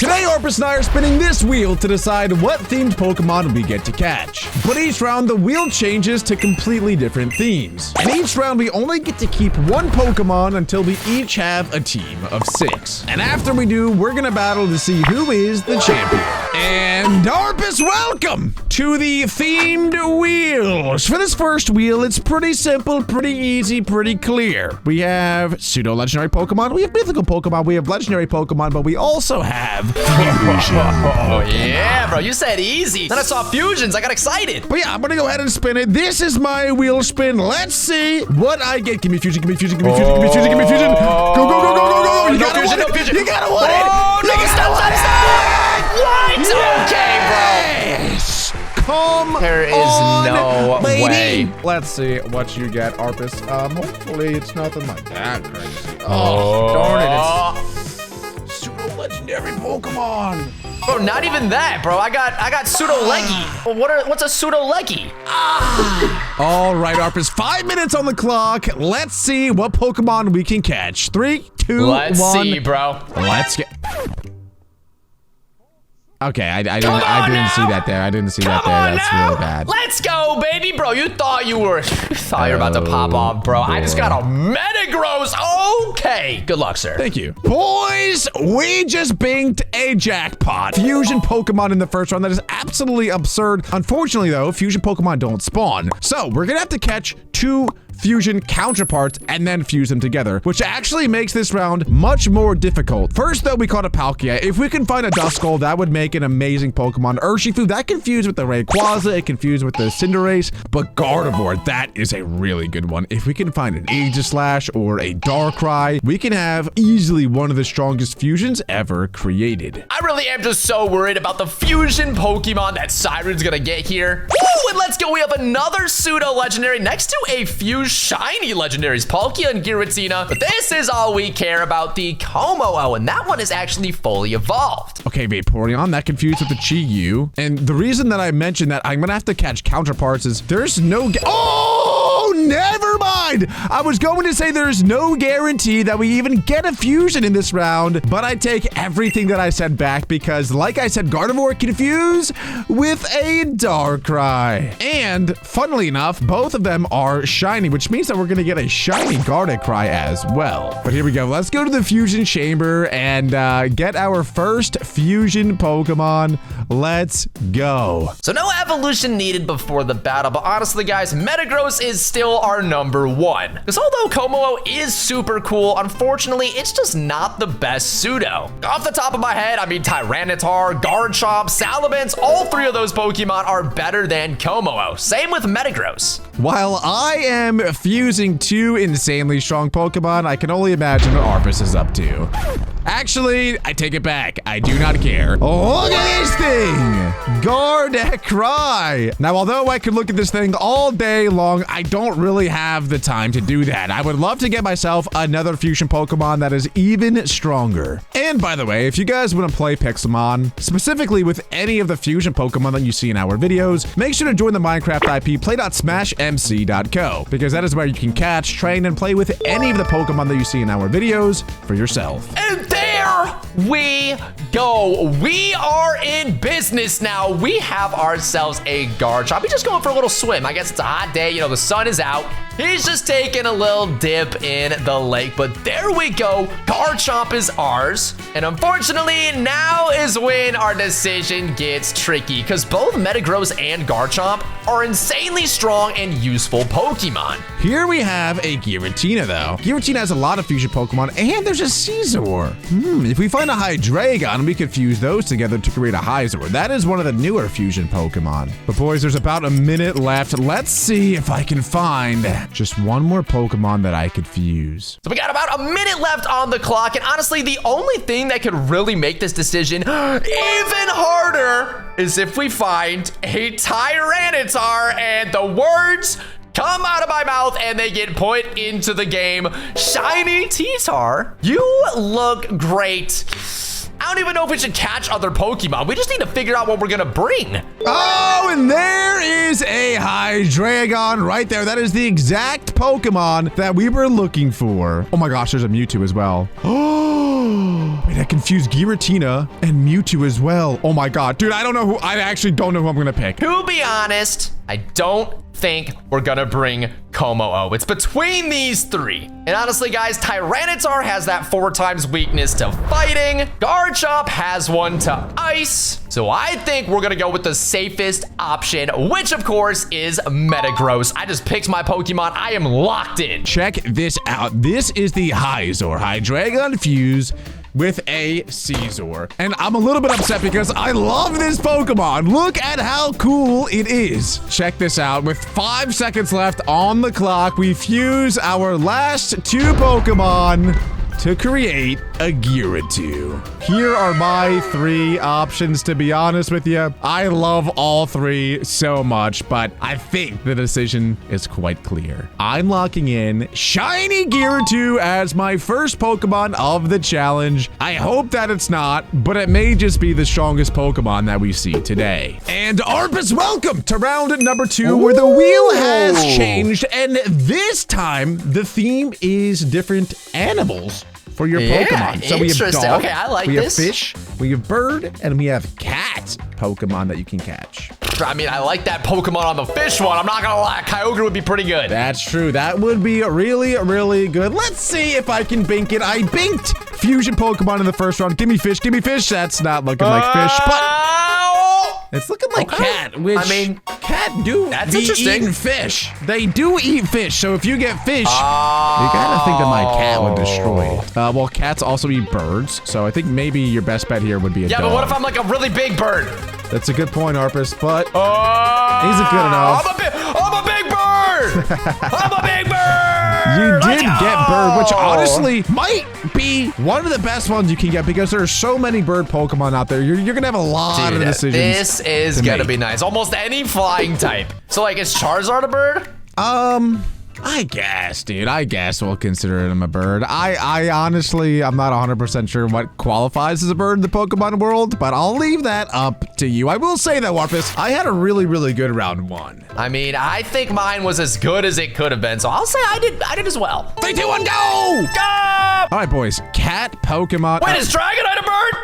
Today, Arpus and I are spinning this wheel to decide what themed Pokemon we get to catch. But each round, the wheel changes to completely different themes. And each round, we only get to keep one Pokemon until we each have a team of 6. And after we do, we're gonna battle to see who is the champion. And Arpus, welcome to the themed wheels. For this first wheel, it's pretty simple, pretty easy, pretty clear. We have pseudo-legendary Pokemon, we have mythical Pokemon, we have legendary Pokemon, but we also have fusion. Oh, yeah, bro, you said easy. Then I saw fusions, I got excited. But yeah, I'm gonna go ahead and spin it. This is my wheel spin. Let's see what I get. Give me fusion, give me fusion, give me fusion, give me fusion, give me fusion. Go, go, go, go, go, go. You gotta win it. You gotta win it. Oh, no, stop. What? Okay, Yes. Come There is on, no lady. way. Let's see what you get, Arpus. Hopefully it's nothing like that crazy. Oh, darn it. It's pseudo-legendary Pokemon. Bro, not even that, bro. I got pseudo leggy. What's a pseudo leggy? All right, Arpus, 5 minutes on the clock. Let's see what Pokemon we can catch. 3, 2, 1. Let's see, bro. Let's get. Okay, I didn't see that there. I didn't see that there. That's really bad. Let's go, baby, bro. You thought you were about to pop off, bro. I just got a Metagross. Okay. Good luck, sir. Thank you. Boys, we just binged a jackpot. Fusion Pokemon in the first round. That is absolutely absurd. Unfortunately, though, fusion Pokemon don't spawn. So we're gonna have to catch 2 fusion counterparts and then fuse them together, which actually makes this round much more difficult. First, though, we caught a Palkia. If we can find a Duskull, that would make an amazing Pokemon. Urshifu, that can fuse with the Rayquaza, it can fuse with the Cinderace, but Gardevoir, that is a really good one. If we can find an Aegislash or a Darkrai, we can have easily one of the strongest fusions ever created. I really am just so worried about the fusion Pokemon that Siren's gonna get here. Woo, and let's go. We have another pseudo legendary next to a few shiny legendaries, Palkia and Giratina. But this is all we care about, the Kommo-o, and that one is actually fully evolved. Okay, Vaporeon, that confused with the Chi-Yu. And the reason that I mentioned that I'm gonna have to catch counterparts is there's no oh, never mind. I was going to say there's no guarantee that we even get a fusion in this round, but I take everything that I said back because, like I said, Gardevoir can fuse with a Darkrai. And funnily enough, both of them are shiny, which means that we're gonna get a shiny Gardevoir as well. But here we go. Let's go to the fusion chamber and get our first fusion Pokemon. Let's go. So no evolution needed before the battle, but honestly, guys, Metagross is still our number 1. Because although Kommo-o is super cool, unfortunately, it's just not the best pseudo. Off the top of my head, I mean, Tyranitar, Garchomp, Salamence, all 3 of those Pokemon are better than Kommo-o. Same with Metagross. While I am fusing 2 insanely strong Pokemon, I can only imagine what Arpus is up to. Actually, I take it back. I do not care. Look at this thing! Gardevoir! Now, although I could look at this thing all day long, I don't really have the time to do that. I would love to get myself another fusion Pokemon that is even stronger. And by the way, if you guys want to play Pixelmon, specifically with any of the fusion Pokemon that you see in our videos, make sure to join the Minecraft IP play.smashmc.co, because that is where you can catch, train, and play with any of the Pokemon that you see in our videos for yourself. And there we go. We are in business now. We have ourselves a Garchomp. He's just going for a little swim. I guess it's a hot day. You know, the sun is out. He's just taking a little dip in the lake. But there we go. Garchomp is ours. And unfortunately, now is when our decision gets tricky, because both Metagross and Garchomp are insanely strong and useful Pokemon. Here we have a Giratina, though. Giratina has a lot of fusion Pokemon, and there's a Scizor. If we find a Hydreigon, we could fuse those together to create a Hyzor. That is one of the newer fusion Pokemon. But boys, there's about a minute left. Let's see if I can find just one more Pokemon that I could fuse. So we got about a minute left on the clock, and honestly, the only thing that could really make this decision even harder is if we find a Tyranitar, and the words come out of my mouth and they get put into the game. Shiny T-Tar, you look great. I don't even know if we should catch other Pokemon. We just need to figure out what we're gonna bring. Oh, and there is a Hydreigon right there. That is the exact Pokemon that we were looking for. Oh my gosh, there's a Mewtwo as well. Oh, wait, I confused Giratina and Mewtwo as well. Oh my God, dude, I actually don't know who I'm gonna pick. To be honest, I don't think we're gonna bring Como-o. It's between these three. And honestly, guys, Tyranitar has that 4 times weakness to fighting. Garchomp has 1 to ice. So I think we're gonna go with the safest option, which of course is Metagross. I just picked my Pokemon. I am locked in. Check this out. This is the Hyzor Hydreigon Fuse with a Caesar. And I'm a little bit upset because I love this Pokemon. Look at how cool it is. Check this out. With 5 seconds left on the clock, we fuse our last 2 Pokemon to create a Giratina. Here are my 3 options, to be honest with you. I love all 3 so much, but I think the decision is quite clear. I'm locking in Shiny Giratina as my first Pokemon of the challenge. I hope that it's not, but it may just be the strongest Pokemon that we see today. And Arpus, welcome to round number 2, where the wheel has changed, and this time the theme is different animals for your Pokemon. So we have dog, okay, I like we this. have fish, we have bird, and we have cat Pokemon that you can catch. I mean, I like that Pokemon on the fish one. I'm not gonna lie, Kyogre would be pretty good. That's true. That would be really, really good. Let's see if I can bink it. I binked fusion Pokemon in the first round. Give me fish, give me fish. That's not looking like fish, but it's looking like cat, which I mean, cat do that's be interesting. eating fish. They do eat fish, so if you get fish, you gotta think that my cat would destroy it. Well, cats also eat birds, so I think maybe your best bet here would be a dog. Yeah, but what if I'm like a really big bird? That's a good point, Arpus, but isn't good enough. I'm a big bird! I'm a big bird! You did get bird, which honestly might be one of the best ones you can get because there are so many bird Pokemon out there. You're gonna have a lot of decisions. This is gonna be nice. Almost any flying type. So like, is Charizard a bird? I guess, dude. I guess we'll consider him a bird. I honestly, I'm not 100% sure what qualifies as a bird in the Pokemon world, but I'll leave that up to you. I will say though, Warpus, I had a really, really good round 1. I mean, I think mine was as good as it could have been, so I'll say I did as well. 3, 2, 1, go! Go! All right, boys. Cat Pokemon. Wait, is Dragonite a bird?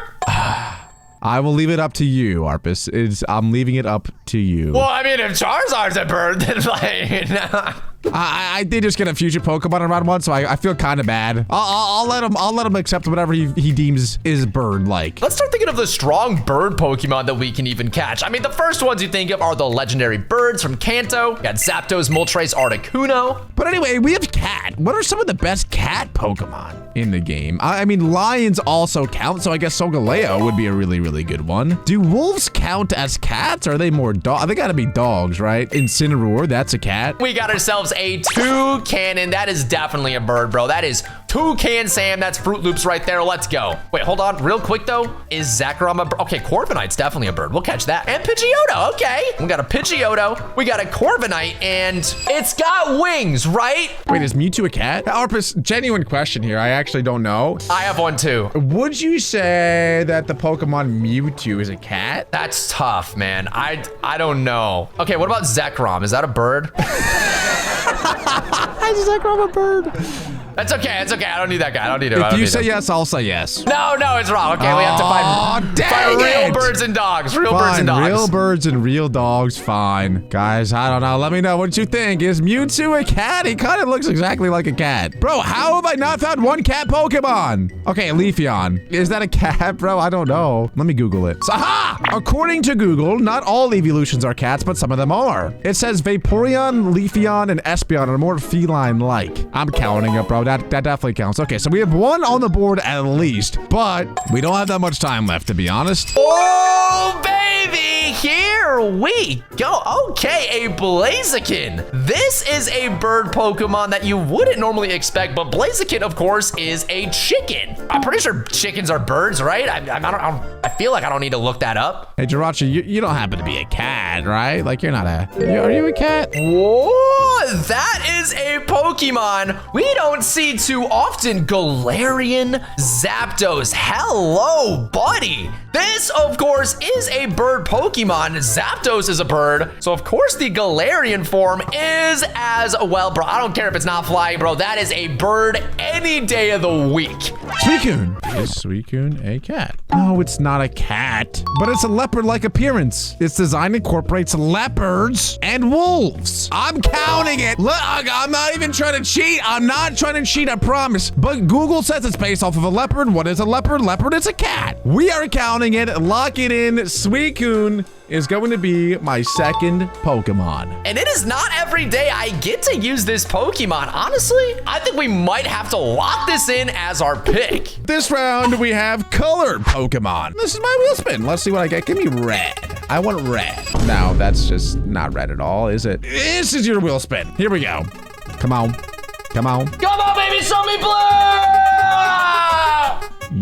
I will leave it up to you, Arpus. I'm leaving it up to you. Well, I mean, if Charizard's a bird, then like, I did just get a fusion Pokemon in round 1, so I feel kind of bad. I'll let him accept whatever he deems is bird-like. Let's start thinking of the strong bird Pokemon that we can even catch. I mean, the first ones you think of are the legendary birds from Kanto. You got Zapdos, Moltres, Articuno. But anyway, we have cat. What are some of the best cat Pokemon in the game? I mean, lions also count, so I guess Solgaleo would be a really, really good one. Do wolves count as cats? Or are they more dogs? They gotta be dogs, right? Incineroar, that's a cat. We got ourselves a Toucannon. That is definitely a bird, bro. That is Toucan Sam. That's Fruit Loops right there. Let's go. Wait, hold on. Real quick, though. Is Zekrom a bird? Okay, Corviknight's definitely a bird. We'll catch that. And Pidgeotto. Okay. We got a Pidgeotto. We got a Corviknight. And it's got wings, right? Wait, is Mewtwo a cat? Arpus, genuine question here. I actually don't know. I have one, too. Would you say that the Pokemon Mewtwo is a cat? That's tough, man. I don't know. Okay, what about Zekrom? Is that a bird? Is Zekrom a bird? That's okay. It's okay. I don't need that guy. I don't need him. If you say yes, I'll say yes. No, it's wrong. Okay, we have to find real birds and dogs. Real birds and dogs. Real birds and real dogs. Fine. Guys, I don't know. Let me know what you think. Is Mewtwo a cat? He kind of looks exactly like a cat. Bro, how have I not found one cat Pokemon? Okay, Leafeon. Is that a cat, bro? I don't know. Let me Google it. Aha! According to Google, not all evolutions are cats, but some of them are. It says Vaporeon, Leafeon, and Espeon are more feline-like. I'm counting it, bro. That definitely counts. Okay, so we have one on the board at least, but we don't have that much time left, to be honest. Oh, baby! Here we go. Okay, a Blaziken. This is a bird Pokemon that you wouldn't normally expect, but Blaziken, of course, is a chicken. I'm pretty sure chickens are birds, right? I feel like I don't need to look that up. Hey, Jirachi, you don't happen to be a cat, right? Like, you're not are you a cat? Whoa, that is a Pokemon we don't see too often. Galarian Zapdos. Hello, buddy. This, of course, is a bird Pokemon. Zapdos is a bird. So, of course, the Galarian form is as well, bro. I don't care if it's not flying, bro. That is a bird any day of the week. Suicune. Is Suicune a cat? No, it's not a cat, but it's a leopard-like appearance. Its design incorporates leopards and wolves. I'm counting it. Look, I'm not even trying to cheat. I'm not trying to cheat, I promise. But Google says it's based off of a leopard. What is a leopard? Leopard is a cat. We are counting it. Lock it in. Suicune is going to be my second Pokemon. And it is not every day I get to use this Pokemon. Honestly, I think we might have to lock this in as our pick. This round, we have colored Pokemon. This is my wheel spin. Let's see what I get. Give me red. I want red. No, that's just not red at all, is it? This is your wheel spin. Here we go. Come on. Come on. Come on, baby, show me blue!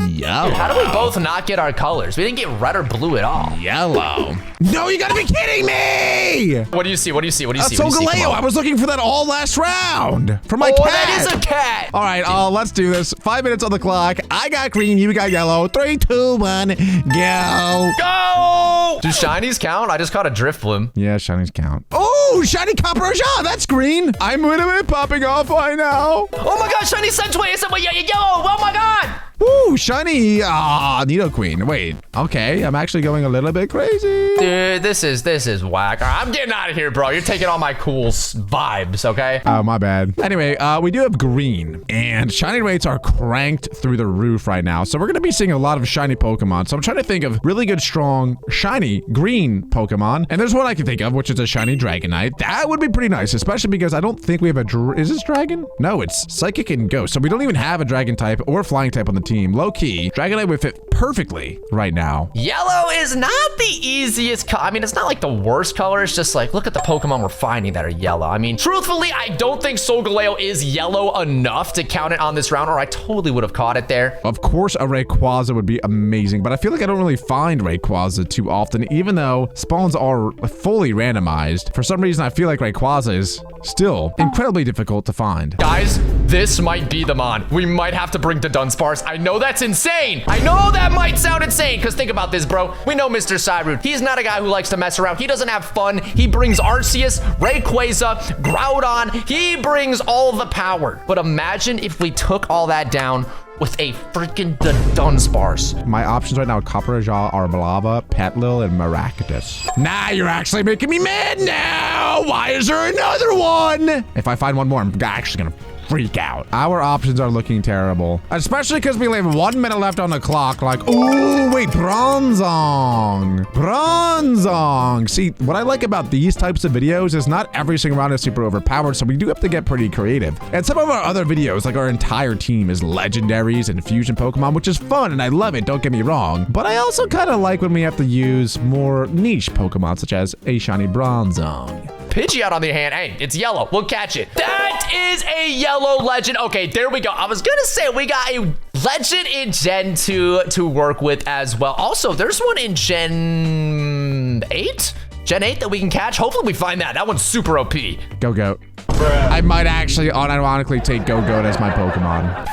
Yellow. How do we both not get our colors? We didn't get red or blue at all. Yellow. No, you gotta be kidding me! What do you see? What do you see? What do you see? Solgaleo. I was looking for that all last round. For my cat. That is a cat. All right, let's do this. 5 minutes on the clock. I got green, you got yellow. 3, 2, 1, go. Go! Do shinies count? I just caught a Drifloon. Yeah, shinies count. Oh, shiny Copperajah. That's green. I'm literally popping off right now. Oh my god, shiny Sentway. It's yellow. Oh my god. Ooh, shiny Nidoqueen. Wait, okay, I'm actually going a little bit crazy. Dude, this is whack. All right, I'm getting out of here, bro. You're taking all my cool vibes, okay? Oh, my bad. Anyway, we do have green, and shiny rates are cranked through the roof right now. So we're gonna be seeing a lot of shiny Pokemon. So I'm trying to think of really good, strong, shiny green Pokemon. And there's one I can think of, which is a shiny Dragonite. That would be pretty nice, especially because I don't think we have is this Dragon? No, it's Psychic and Ghost. So we don't even have a Dragon type or Flying type on the team. Low key, Dragonite would fit perfectly right now. Yellow is not the easiest color. I mean, it's not like the worst color. It's just like, look at the Pokemon we're finding that are yellow. I mean, truthfully, I don't think Solgaleo is yellow enough to count it on this round, or I totally would have caught it there. Of course, a Rayquaza would be amazing, but I feel like I don't really find Rayquaza too often, even though spawns are fully randomized. For some reason, I feel like Rayquaza is still incredibly difficult to find. Guys, this might be the mon. We might have to bring the Dunsparce. I know that's insane. I know that might sound insane, because think about this, bro. We know Mr. Cyrud. He's not a guy who likes to mess around. He doesn't have fun. He brings Arceus, Rayquaza, Groudon. He brings all the power. But imagine if we took all that down with a freaking Dunsparce. My options right now are Copperajah, Arbalava, Petlil, and Maractus. Nah, you're actually making me mad now. Why is there another one? If I find one more, I'm actually gonna freak out. Our options are looking terrible, especially because we only have 1 minute left on the clock. Like, oh wait, Bronzong. Bronzong. See, what I like about these types of videos is not every single round is super overpowered, so we do have to get pretty creative. And some of our other videos, like our entire team is legendaries and fusion Pokemon, which is fun and I love it, don't get me wrong. But I also kind of like when we have to use more niche Pokemon, such as a shiny Bronzong. Pidgeot on the hand, hey, it's yellow. We'll catch it. That is a yellow legend. Okay, there we go. I was gonna say we got a legend in Gen 2 to work with as well. Also, there's one in Gen 8? Gen 8 that we can catch. Hopefully we find that. That one's super OP. Go-Goat. I might actually unironically take Go-Goat as my Pokemon.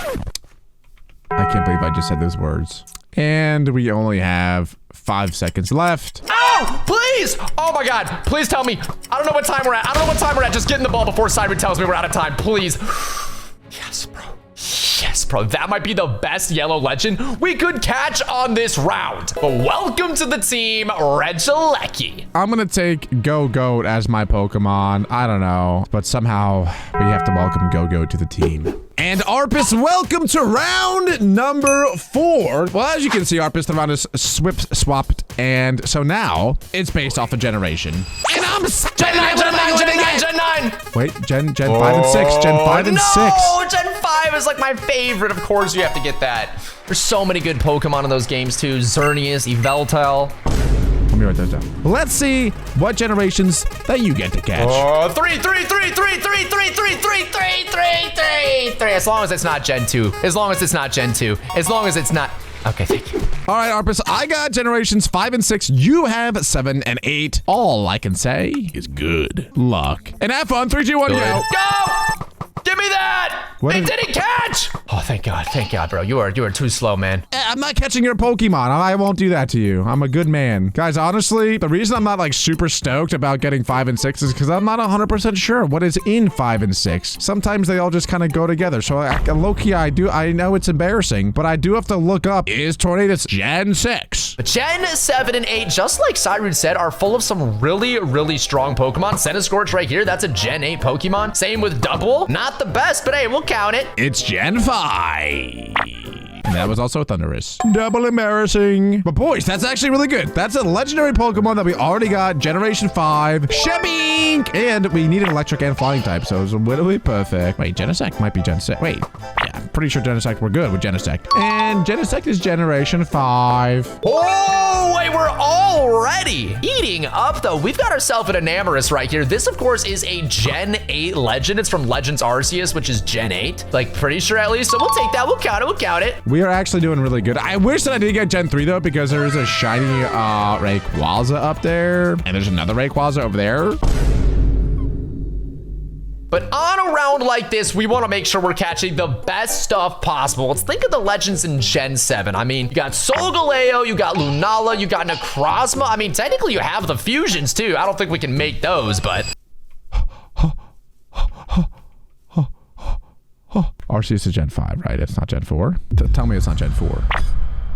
I can't believe I just said those words. And we only have 5 seconds left. Oh, please! Oh my god, please tell me. I don't know what time we're at. I don't know what time we're at. Just get in the ball before Cyrud tells me we're out of time, please. Yes, bro. Yes, bro. That might be the best yellow legend we could catch on this round. But welcome to the team, Regieleki. I'm gonna take Go-Goat as my Pokemon. I don't know, but somehow we have to welcome Go-Goat to the team. And Arpus, welcome to round number 4. Well, as you can see, Arpus, the round is swapped, and so now it's based off a generation. And I'm Gen 9, Gen 9, Gen 9, Gen 9. Wait, Gen 5 and 6, Gen 5 and 6. No, Gen 5 is like my favorite. Of course, you have to get that. There's so many good Pokemon in those games too. Xerneas, Yveltal. Let me write those down. Let's see what generations that you get to catch. 3. As long as it's not Gen 2. As long as it's not Gen 2. As long as it's not. Okay, thank you. All right, Arpus, I got generations 5 and 6. You have 7 and 8. All I can say is good luck. And have fun. 3, 2, 1, go. Go! Give me that! What It is- didn't catch! Oh, thank God, bro. You are too slow, man. I'm not catching your Pokemon. I won't do that to you. I'm a good man. Guys, honestly, the reason I'm not like super stoked about getting 5 and 6 is because I'm not 100% sure what is in 5 and 6. Sometimes they all just kind of go together. So low-key, I know it's embarrassing, but I do have to look up, is Tornadus Gen 6? But Gen 7 and 8, just like Cyrud said, are full of some really, really strong Pokemon. Centiskorch right here, that's a Gen 8 Pokemon. Same with Double. Not the best, but hey, we'll count it. It's Gen 5. And that was also Thundurus. Double embarrassing. But boys, that's actually really good. That's a legendary Pokemon that we already got. Generation 5. Shebink! And we need an electric and flying type, so it's literally perfect. Wait, Genesect might be Gen 6. Wait. Yeah, I'm pretty sure Genesect, we're good with Genesect. And Genesect is Generation 5. Oh, wait, we're already eating up, though. We've got ourselves an Enamorus right here. This, of course, is a Gen 8 Legend. It's from Legends Arceus, which is Gen 8. Like, pretty sure at least. So we'll take that. We'll count it. We are actually doing really good. I wish that I did get Gen 3 though, because there's a shiny Rayquaza up there, and there's another Rayquaza over there. But on a round like this, we want to make sure we're catching the best stuff possible. Let's think of the legends in Gen 7. I mean, you got Solgaleo, you got Lunala, you got Necrozma. I mean, technically you have the fusions too. I don't think we can make those, but... Arceus is Gen 5, right? It's not Gen 4. Tell me it's not Gen 4.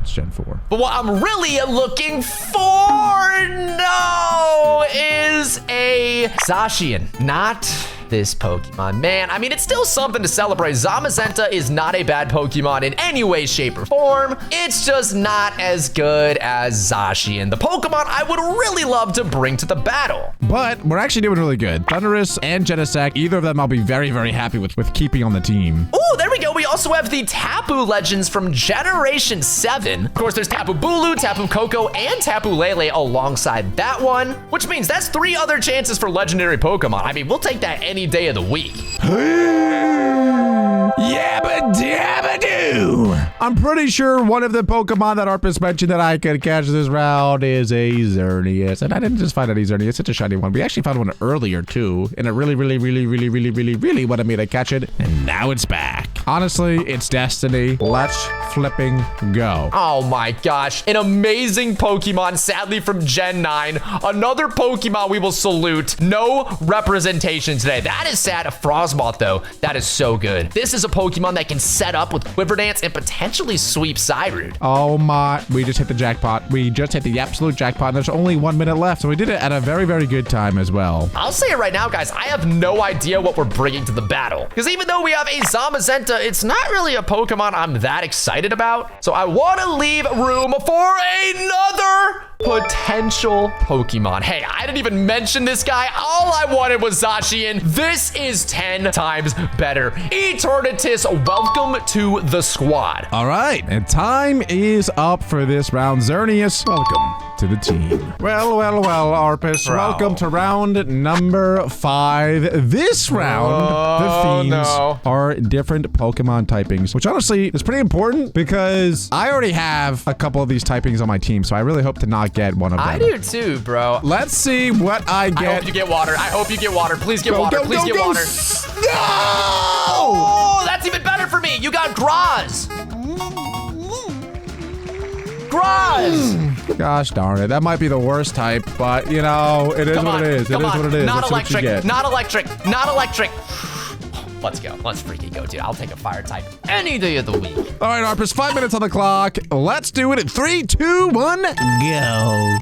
It's Gen 4. But what I'm really looking for, no, is a Zacian, not this Pokemon. Man, I mean, it's still something to celebrate. Zamazenta is not a bad Pokemon in any way, shape, or form. It's just not as good as Zacian, the Pokemon I would really love to bring to the battle. But we're actually doing really good. Thundurus and Genesect, either of them I'll be very, very happy with keeping on the team. Ooh, there we go. We also have the Tapu Legends from Generation 7. Of course, there's Tapu Bulu, Tapu Koko, and Tapu Lele alongside that one, which means that's 3 other chances for legendary Pokemon. I mean, we'll take that any day of the week. Yabba dabba doo! I'm pretty sure one of the Pokemon that Arpus mentioned that I could catch this round is a Xerneas. And I didn't just find a Xerneas, it's such a shiny one. We actually found one earlier too. And it really wanted me to catch it. And now it's back. Honestly, it's destiny. Let's flipping go. Oh my gosh, an amazing Pokemon, sadly from Gen 9. Another Pokemon we will salute. No representation today. That is sad. A Frostmoth though, that is so good. This is a Pokemon that can set up with Quiver Dance and potentially sweep Cyrud. Oh my, we just hit the jackpot. We just hit the absolute jackpot. There's only 1 minute left, so we did it at a very, very good time as well. I'll say it right now, guys, I have no idea what we're bringing to the battle. Because even though we have a Zamazenta, it's not really a Pokemon I'm that excited about. So I want to leave room for another potential Pokemon. Hey, I didn't even mention this guy. All I wanted was Zacian. This is 10 times better. Eternatus, welcome to the squad. All right, and time is up for this round. Xerneas, welcome to the team. Well, Arpus, Bro. welcome to round number 5. This round, the themes are different Pokemon typings, which honestly is pretty important because I already have a couple of these typings on my team, so I really hope to not get one of them. I do too, bro. Let's see what I get. I hope you get water. I hope you get water. Please get water. Please get water. No! Oh, that's even better for me. You got Graz. Graz. Gosh darn it. That might be the worst type, but you know, it is what it is. It is what it is. Not That's what you electric. get. Not electric. Not electric. Let's go. Let's freaking go, dude. I'll take a fire type any day of the week. All right, Arpus, 5 minutes on the clock. Let's do it in 3, 2, 1, go.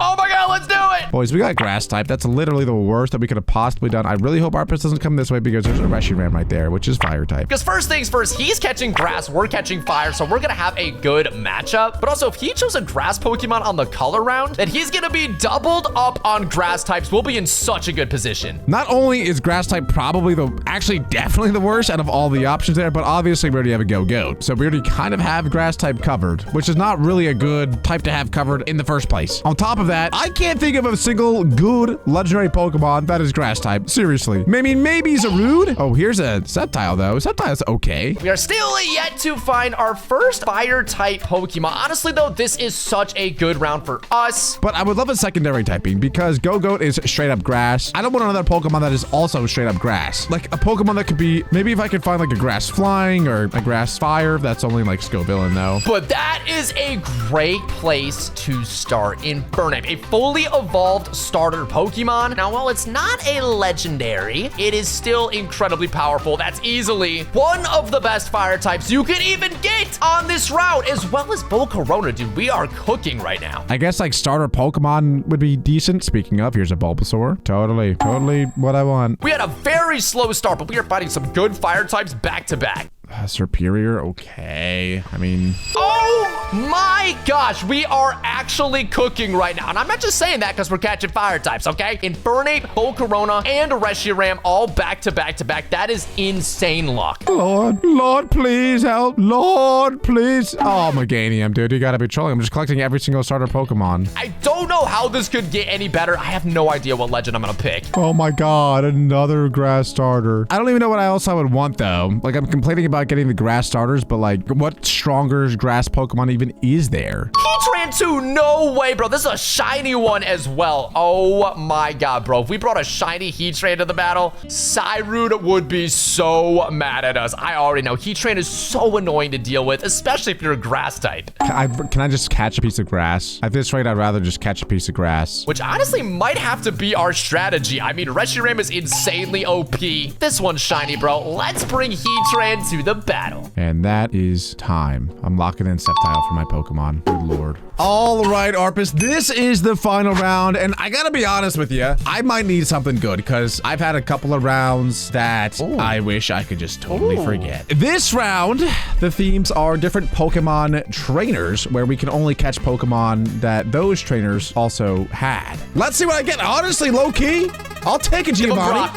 Oh my God, let's do it. Boys, we got grass type. That's literally the worst that we could have possibly done. I really hope Arpus doesn't come this way because there's a Reshiram right there, which is fire type. Because first things first, he's catching grass, we're catching fire, so we're gonna have a good matchup. But also, if he chose a grass Pokemon on the color round, then he's gonna be doubled up on grass types. We'll be in such a good position. Not only is grass type probably definitely the worst out of all the options there, but obviously we already have a Go-Goat. So we already kind of have grass type covered, which is not really a good type to have covered in the first place. On top of that, I can't think of a single good legendary Pokemon that is grass type. Seriously. Maybe Zarude? Oh, here's a Sceptile, though. Sceptile's okay. We are still yet to find our first fire type Pokemon. Honestly, though, this is such a good round for us. But I would love a secondary typing because Go-Goat is straight up grass. I don't want another Pokemon that is also straight up grass. Like a Pokemon that could be, maybe if I could find like a grass flying or a grass fire. That's only like Scovillain, though. But that is a great place to start. Infernape, a fully evolved starter Pokemon. Now, while it's not a legendary, it is still incredibly powerful. That's easily one of the best fire types you could even get on this route, as well as Volcarona, dude. We are cooking right now. I guess like starter Pokemon would be decent. Speaking of, here's a Bulbasaur. Totally what I want. We had a very slow start, but we are fighting some good fire types back to back. Serperior, okay. I mean... Oh my gosh, we are actually cooking right now. And I'm not just saying that because we're catching fire types, okay? Infernape, Volcarona, and Reshiram all back to back to back. That is insane luck. Lord, please help. Lord, please. Oh, Meganium, dude. You gotta be trolling. I'm just collecting every single starter Pokemon. I don't know how this could get any better. I have no idea what legend I'm gonna pick. Oh my god, another grass starter. I don't even know what else I would want, though. Like, I'm complaining about getting the grass starters, but like, what stronger grass Pokemon even is there? Heatran 2, no way, bro. This is a shiny one as well. Oh my god, bro. If we brought a shiny Heatran to the battle, Cyrude would be so mad at us. I already know. Heatran is so annoying to deal with, especially if you're a grass type. Can I just catch a piece of grass? At this rate, I'd rather just catch a piece of grass. Which honestly might have to be our strategy. I mean, Reshiram is insanely OP. This one's shiny, bro. Let's bring Heatran to the battle. And that is time. I'm locking in Sceptile for my Pokemon. Good lord. All right, Arpus, this is the final round, and I gotta be honest with you, I might need something good, because I've had a couple of rounds that I wish I could just totally forget. This round, the themes are different Pokemon trainers, where we can only catch Pokemon that those trainers also had. Let's see what I get. Honestly, low-key, I'll take a Giovanni.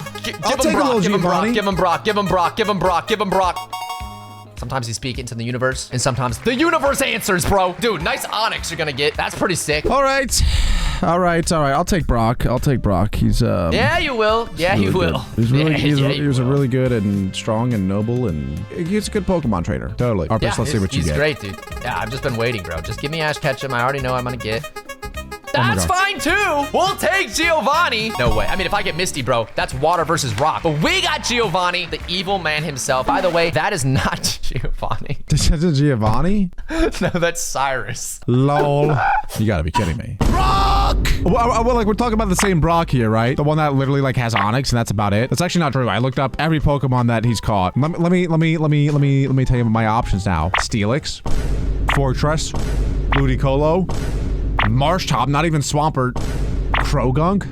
I'll take a little Giovanni. Give him Brock, give him Brock, give him Brock, give him Brock. Sometimes you speak into the universe, and sometimes the universe answers, bro. Dude, nice Onyx you're gonna get. That's pretty sick. All right. I'll take Brock. He's yeah, you will. Yeah, really you will. He's really, he was a really good and strong and noble, and he's a good Pokemon trainer. Totally. Arpus, yeah, let's see what you get. He's great, dude. Yeah, I've just been waiting, bro. Just give me Ash Ketchum. I already know I'm gonna get. That's fine too. We'll take Giovanni. No way. I mean, if I get Misty, bro, that's water versus rock. But we got Giovanni, the evil man himself. By the way, that is not Giovanni. This isn't Giovanni? No, that's Cyrus. Lol. You gotta be kidding me. Brock! Well, like, we're talking about the same Brock here, right? The one that literally, like, has Onyx, and that's about it. That's actually not true. I looked up every Pokemon that he's caught. Let me tell you my options now. Steelix, Fortress, Ludicolo, Marshtomp, not even Swampert, Krogunk,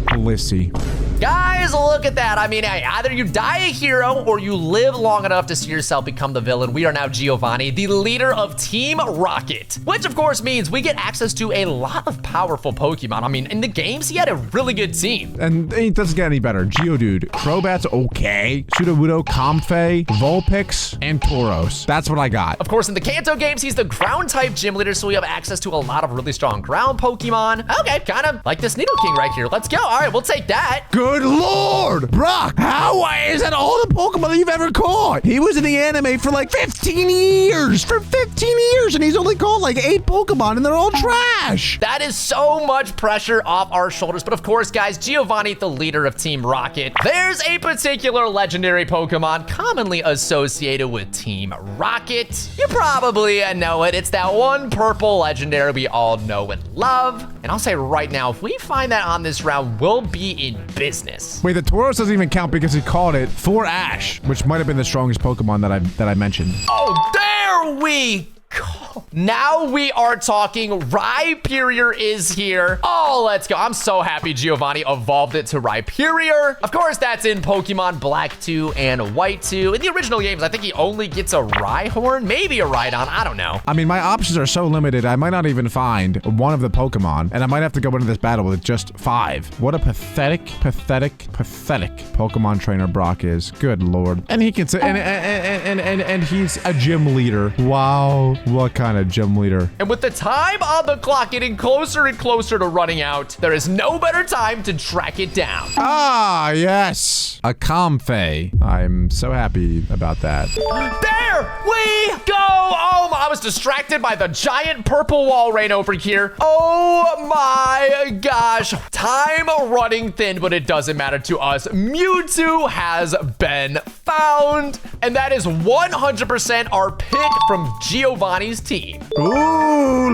Blissey. Guys, look at that. I mean, hey, either you die a hero or you live long enough to see yourself become the villain. We are now Giovanni, the leader of Team Rocket, which of course means we get access to a lot of powerful Pokemon. I mean, in the games, he had a really good team. And it doesn't get any better. Geodude, Crobat's okay, Sudowoodo, Comfey, Vulpix, and Tauros. That's what I got. Of course, in the Kanto games, he's the ground type gym leader, so we have access to a lot of really strong ground Pokemon. Okay, kind of like this Nidoking right here. Let's go. All right, we'll take that. Good lord, Brock, how is that all the Pokemon that you've ever caught? He was in the anime for like 15 years, and he's only caught like 8 Pokemon, and they're all trash. That is so much pressure off our shoulders. But of course, guys, Giovanni, the leader of Team Rocket, there's a particular legendary Pokemon commonly associated with Team Rocket. You probably know it. It's that one purple legendary we all know and love. And I'll say right now, if we find that on this round, we'll be in business. Wait, the Tauros doesn't even count because he called it for Ash, which might have been the strongest Pokemon that I mentioned. Oh, there we go. Now we are talking. Rhyperior is here. Oh, let's go. I'm so happy Giovanni evolved it to Rhyperior. Of course, that's in Pokemon Black 2 and White 2. In the original games, I think he only gets a Rhyhorn, maybe a Rhydon. I don't know. I mean, my options are so limited, I might not even find one of the Pokemon, and I might have to go into this battle with just 5. What a pathetic Pokemon trainer Brock is. Good lord. And he can say, and he's a gym leader. Wow. What kind kind of gym leader. And with the time on the clock getting closer and closer to running out, there is no better time to track it down. Ah, yes. A Comfey. I'm so happy about that. There we go. Oh, I was distracted by the giant purple wall right over here. Oh my gosh. Time running thin, but it doesn't matter to us. Mewtwo has been found, and that is 100% our pick from Giovanni's team. Ooh,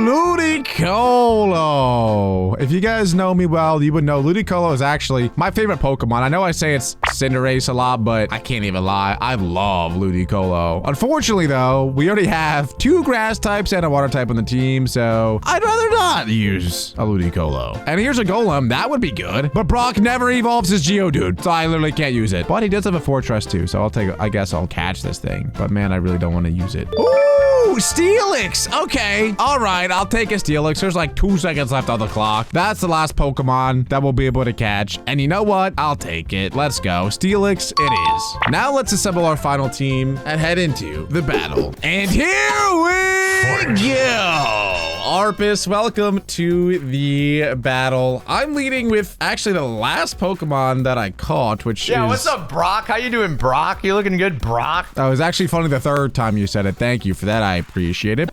Ludicolo. If you guys know me well, you would know Ludicolo is actually my favorite Pokemon. I know I say it's Cinderace a lot, but I can't even lie. I love Ludicolo. Unfortunately, though, we already have 2 grass types and a water type on the team, so I'd rather not use a Ludicolo. And here's a Golem. That would be good. But Brock never evolves his Geodude, so I literally can't use it. But he does have a Fortress too, so I guess I'll catch this thing. But man, I really don't want to use it. Ooh, Steelix. Okay. All right, I'll take a Steelix. There's like 2 seconds left on the clock. That's the last Pokemon that we'll be able to catch. And you know what? I'll take it. Let's go. Steelix it is. Now let's assemble our final team and head into the battle. And here we go. Arpus, welcome to the battle. I'm leading with actually the last Pokemon that I caught, which is... What's up, Brock? How you doing, Brock? You looking good, Brock? That was actually funny the 3rd time you said it. Thank you for that. I appreciate it.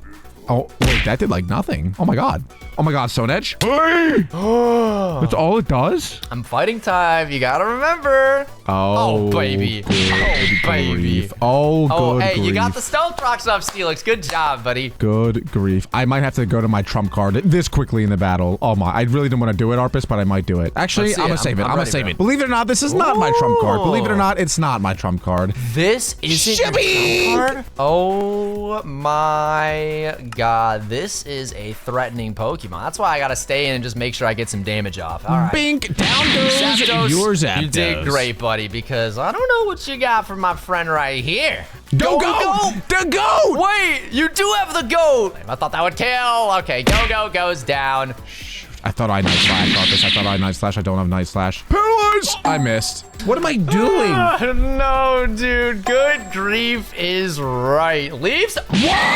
Oh, wait, that did like nothing. Oh my god. Oh my god, Stone Edge. Hey! That's all it does? I'm fighting time. You gotta remember. Oh, baby. Oh, baby. Grief. Oh, good hey, grief. you got the stealth rocks off, Steelix. Good job, buddy. Good grief. I might have to go to my trump card this quickly in the battle. Oh my, I really didn't want to do it, Arpus, but I might do it. Actually, I'm gonna save it. I'm gonna save it. Believe it or not, this is not my trump card. Believe it or not, it's not my trump card. This isn't your trump card? Oh my god. This is a threatening Pokemon. That's why I gotta stay in and just make sure I get some damage off. All right. Bink, down goes Zapdos, your Zapdos. You did great, buddy, because I don't know what you got for my friend right here. Go! The goat! Wait, you do have the goat. I thought that would kill. Okay, Go goes down. I thought I had Night Slash, Arpus. I thought I had Night Slash. I don't have Night Slash. Paralyze! I missed. What am I doing? No, dude. Good grief is right. Leaves. Whoa!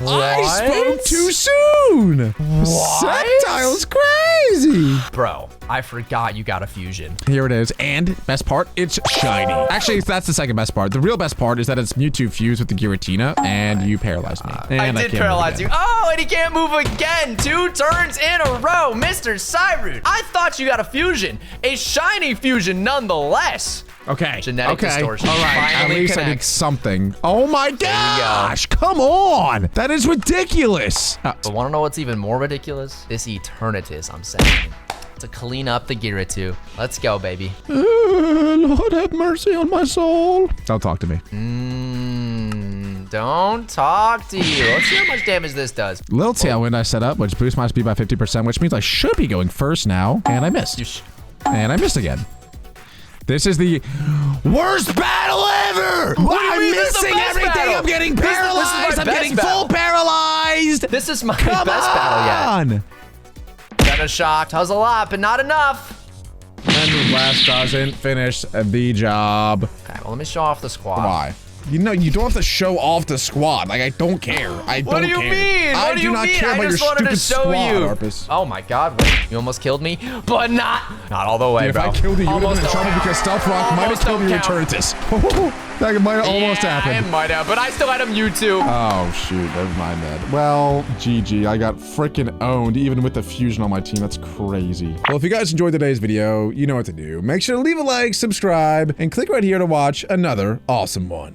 I spoke too soon. What? Sceptile's crazy. Bro, I forgot you got a fusion. Here it is. And best part, it's shiny. Actually, that's the second best part. The real best part is that it's Mewtwo fused with the Giratina, and you paralyzed me. And I did paralyze you. Oh, and he can't move again. 2 turns in a row, Mr. Cyrud. I thought you got a fusion. A shiny fusion nonetheless. Okay. Genetic distortion. All right. Finally At least I did connects. something. Oh my gosh. Come on. That is ridiculous. But want to know what's even more ridiculous? This Eternatus, I'm saying. To clean up the Giratina. Let's go, baby. Lord have mercy on my soul. Don't talk to me. Don't talk to you. Let's see how much damage this does. Little Tailwind I set up, which boosts my speed by 50%, which means I should be going first now. And I missed. And I missed again. This is the worst battle ever! I'm missing everything! Battle? I'm getting paralyzed! I'm getting full paralyzed! This is my best battle yet. Kinda shocked. Does a lot, but not enough. And the blast doesn't finish the job. Okay, well, let me show off the squad. Why? You know, you don't have to show off the squad. Like, I don't care. I don't care. What do you mean? What do you mean? I just wanted to show you. Arpus. Oh my god, wait. You almost killed me, but not all the way, Dude, bro. If I killed you, you would have been in trouble because Stealth Rock might have killed you in Eternatus. That might have almost happened. It might have, but I still had a Mewtwo. Oh, shoot. Never mind that. Well, GG. I got freaking owned, even with the fusion on my team. That's crazy. Well, if you guys enjoyed today's video, you know what to do. Make sure to leave a like, subscribe, and click right here to watch another awesome one.